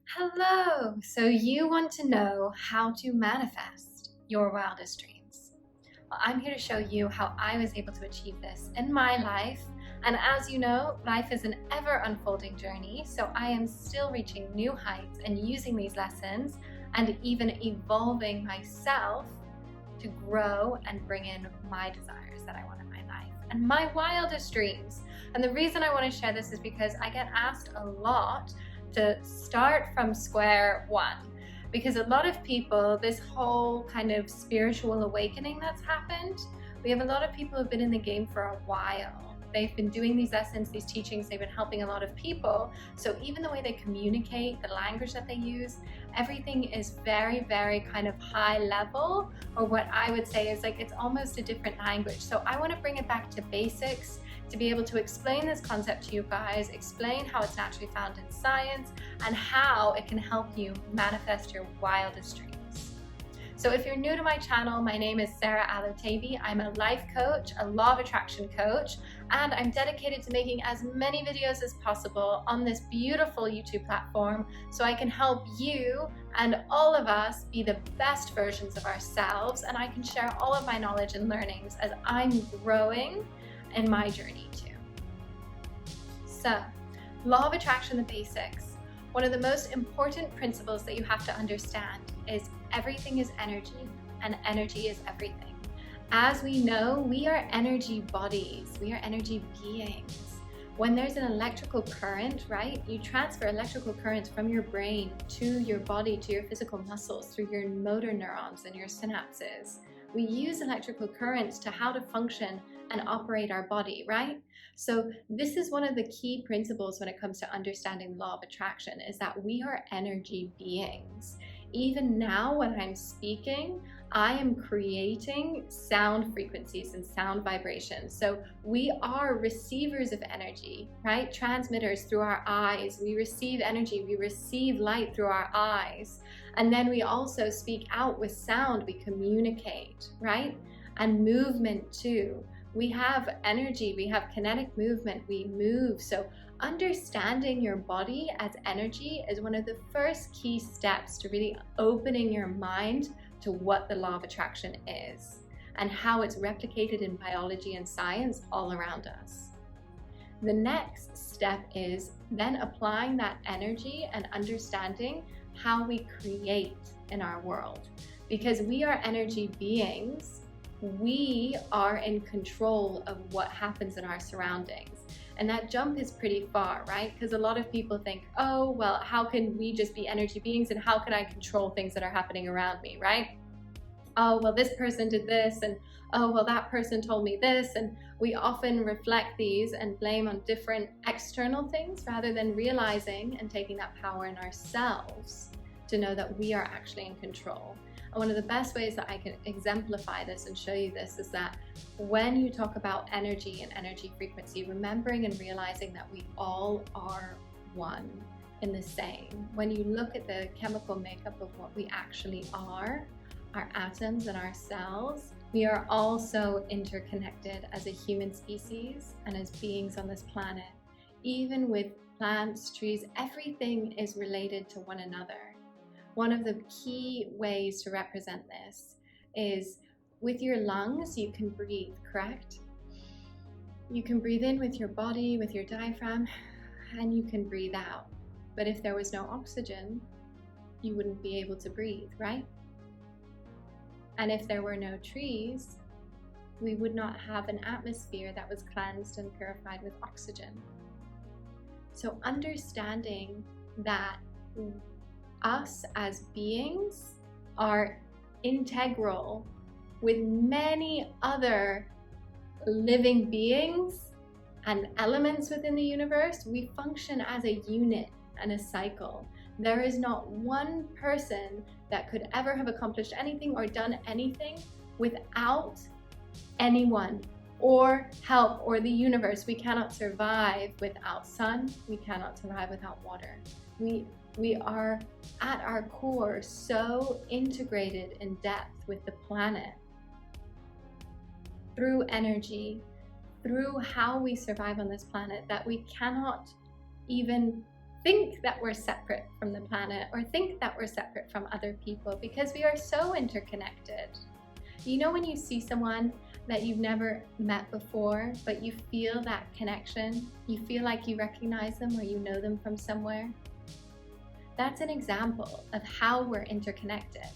Hello! So you want to know how to manifest your wildest dreams. Well, I'm here to show you how I was able to achieve this in my life. And as you know, life is an ever unfolding journey, so I am still reaching new heights and using these lessons and even evolving myself to grow and bring in my desires that I want in my life and my wildest dreams. And the reason I want to share this is because I get asked a lot to start from square one. Because a lot of people, this whole kind of spiritual awakening that's happened, we have a lot of people who've been in the game for a while. They've been doing these lessons, these teachings, they've been helping a lot of people. So even the way they communicate, the language that they use, everything is very, very kind of high level, or what I would say is like it's almost a different language. So I want to bring it back to basics to be able to explain this concept to you guys, explain how it's naturally found in science, and how it can help you manifest your wildest dreams. So if you're new to my channel, my name is Sarah Alotavi. I'm a life coach, a law of attraction coach, and I'm dedicated to making as many videos as possible on this beautiful YouTube platform so I can help you and all of us be the best versions of ourselves, and I can share all of my knowledge and learnings as I'm growing in my journey too. So, law of attraction, the basics. One of the most important principles that you have to understand is everything is energy and energy is everything. As we know, we are energy bodies, we are energy beings. When there's an electrical current, right, you transfer electrical currents from your brain to your body, to your physical muscles, through your motor neurons and your synapses. We use electrical currents to how to function and operate our body, right? So this is one of the key principles when it comes to understanding law of attraction, is that we are energy beings. Even now when I'm speaking, I am creating sound frequencies and sound vibrations. So we are receivers of energy, right? Transmitters through our eyes. We receive energy, we receive light through our eyes. And then we also speak out with sound, we communicate, right? And movement too. We have energy, we have kinetic movement, we move. So understanding your body as energy is one of the first key steps to really opening your mind to what the law of attraction is and how it's replicated in biology and science all around us. The next step is then applying that energy and understanding how we create in our world. Because we are energy beings, we are in control of what happens in our surroundings. And that jump is pretty far, right? Because a lot of people think, oh, well, how can we just be energy beings and how can I control things that are happening around me, right? Oh, well, this person did this, and oh, well, that person told me this. And we often reflect these and blame on different external things rather than realizing and taking that power in ourselves to know that we are actually in control. And one of the best ways that I can exemplify this and show you this is that when you talk about energy and energy frequency, remembering and realizing that we all are one in the same. When you look at the chemical makeup of what we actually are, our atoms and our cells, we are all so interconnected as a human species and as beings on this planet. Even with plants, trees, everything is related to one another. One of the key ways to represent this is with your lungs, you can breathe, correct? You can breathe in with your body, with your diaphragm, and you can breathe out. But if there was no oxygen, you wouldn't be able to breathe, right? And if there were no trees, we would not have an atmosphere that was cleansed and purified with oxygen. So understanding that us as beings are integral with many other living beings and elements within the universe, we function as a unit and a cycle. There is not one person that could ever have accomplished anything or done anything without anyone or help or the universe. We cannot survive without sun. We cannot survive without water. We are at our core so integrated in depth with the planet through energy, through how we survive on this planet, that we cannot even think that we're separate from the planet or think that we're separate from other people, because we are so interconnected. You know, when you see someone that you've never met before, but you feel that connection, you feel like you recognize them or you know them from somewhere? That's an example of how we're interconnected.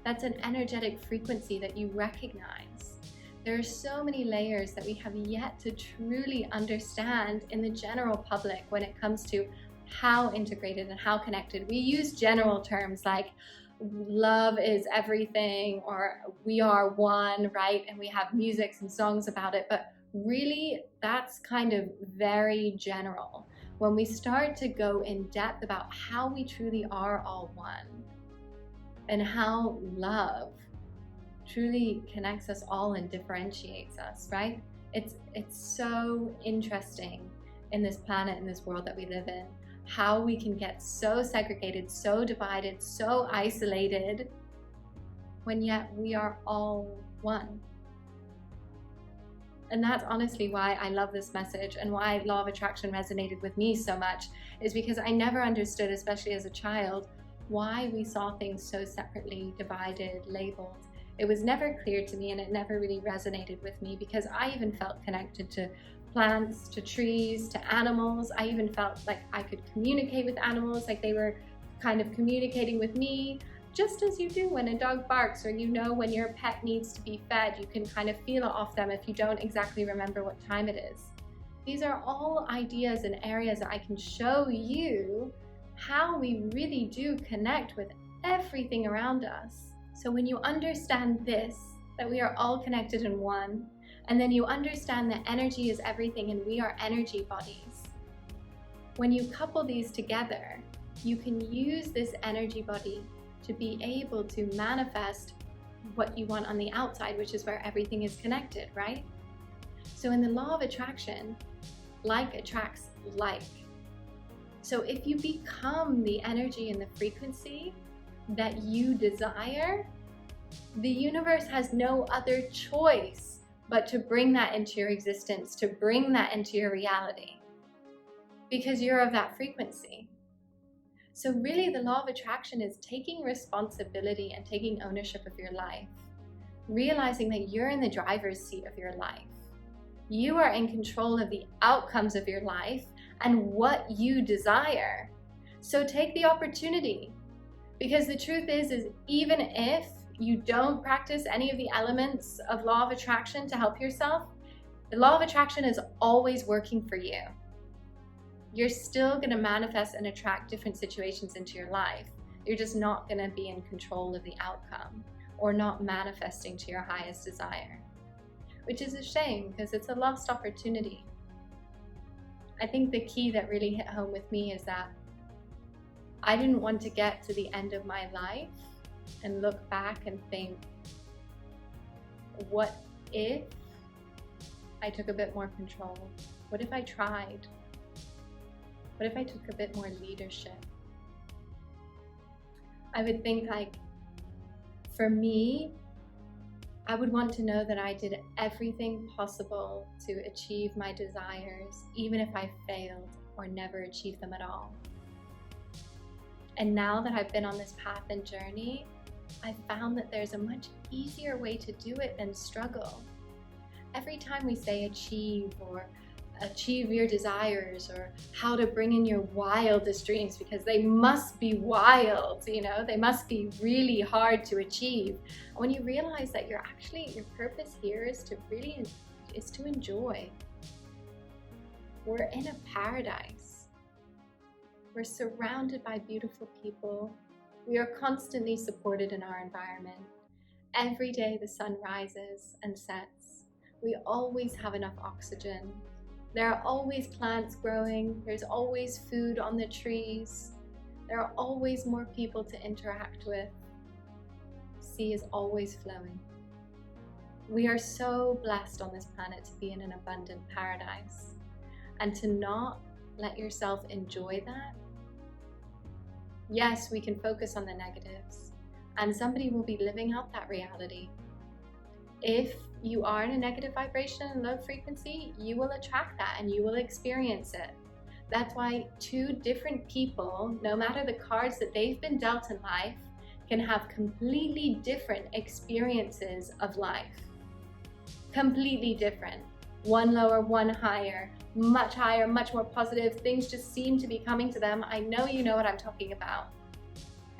That's an energetic frequency that you recognize. There are so many layers that we have yet to truly understand in the general public when it comes to how integrated and how connected. We use general terms like love is everything, or we are one, right? And we have musics and songs about it, but really that's kind of very general. When we start to go in depth about how we truly are all one and how love truly connects us all and differentiates us, right? It's so interesting in this planet, in this world that we live in, how we can get so segregated, so divided, so isolated, when yet we are all one. And that's honestly why I love this message and why Law of Attraction resonated with me so much, is because I never understood, especially as a child, why we saw things so separately, divided, labeled. It was never clear to me, and it never really resonated with me, because I even felt connected to plants, to trees, to animals. I even felt like I could communicate with animals, like they were kind of communicating with me, just as you do when a dog barks, or you know when your pet needs to be fed, you can kind of feel it off them if you don't exactly remember what time it is. These are all ideas and areas that I can show you how we really do connect with everything around us. So when you understand this, that we are all connected in one, and then you understand that energy is everything and we are energy bodies, when you couple these together, you can use this energy body to be able to manifest what you want on the outside, which is where everything is connected, right? So in the law of attraction, like attracts like. So if you become the energy and the frequency that you desire, the universe has no other choice but to bring that into your existence, to bring that into your reality, because you're of that frequency. So really the law of attraction is taking responsibility and taking ownership of your life, realizing that you're in the driver's seat of your life. You are in control of the outcomes of your life and what you desire. So take the opportunity, because the truth is even if you don't practice any of the elements of law of attraction to help yourself, the law of attraction is always working for you. You're still going to manifest and attract different situations into your life. You're just not going to be in control of the outcome or not manifesting to your highest desire, which is a shame because it's a lost opportunity. I think the key that really hit home with me is that I didn't want to get to the end of my life and look back and think, what if I took a bit more control? What if I tried? What if I took a bit more leadership? I would think, like, for me, I would want to know that I did everything possible to achieve my desires, even if I failed or never achieved them at all. And now that I've been on this path and journey, I found that there's a much easier way to do it than struggle. Every time we say achieve or achieve your desires or how to bring in your wildest dreams, because they must be wild, they must be really hard to achieve. When you realize that your purpose here is to enjoy. We're in a paradise. We're surrounded by beautiful people. We are constantly supported in our environment. Every day the sun rises and sets. We always have enough oxygen. There are always plants growing. There's always food on the trees. There are always more people to interact with. The sea is always flowing. We are so blessed on this planet to be in an abundant paradise. And to not let yourself enjoy that. Yes, we can focus on the negatives, and somebody will be living out that reality. If you are in a negative vibration and low frequency, you will attract that and you will experience it. That's why two different people, no matter the cards that they've been dealt in life, can have completely different experiences of life. Completely different. One lower, one higher, much more positive. Things just seem to be coming to them. I know you know what I'm talking about.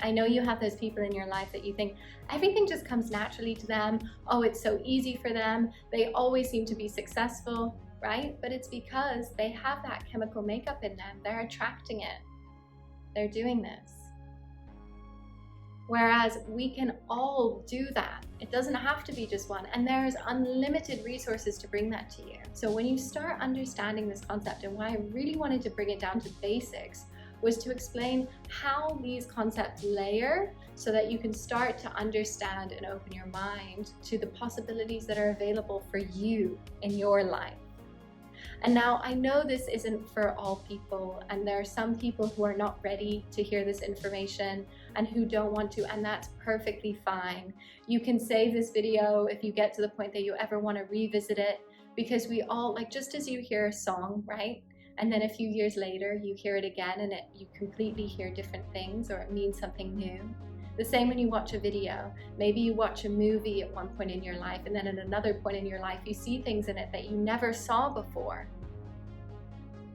I know you have those people in your life that you think everything just comes naturally to them. Oh, it's so easy for them. They always seem to be successful, right? But it's because they have that chemical makeup in them. They're attracting it. They're doing this. Whereas we can all do that. It doesn't have to be just one. And there's unlimited resources to bring that to you. So when you start understanding this concept, and why I really wanted to bring it down to basics, was to explain how these concepts layer so that you can start to understand and open your mind to the possibilities that are available for you in your life. And now I know this isn't for all people, and there are some people who are not ready to hear this information and who don't want to, and that's perfectly fine. You can save this video if you get to the point that you ever want to revisit it, because we all, like, just as you hear a song, right? And then a few years later, you hear it again and you completely hear different things, or it means something new. The same when you watch a video. Maybe you watch a movie at one point in your life, and then at another point in your life, you see things in it that you never saw before.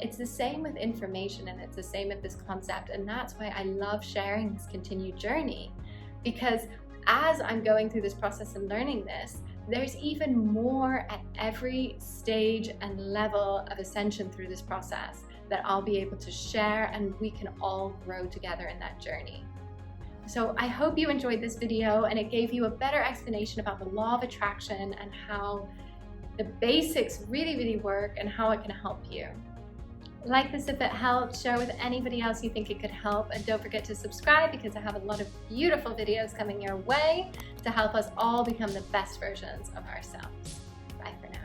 It's the same with information, and it's the same with this concept. And that's why I love sharing this continued journey, because as I'm going through this process and learning this, there's even more at every stage and level of ascension through this process that I'll be able to share, and we can all grow together in that journey. So I hope you enjoyed this video and it gave you a better explanation about the law of attraction and how the basics really work and how it can help you. Like this if it helped, share with anybody else you think it could help, and don't forget to subscribe, because I have a lot of beautiful videos coming your way to help us all become the best versions of ourselves. Bye for now.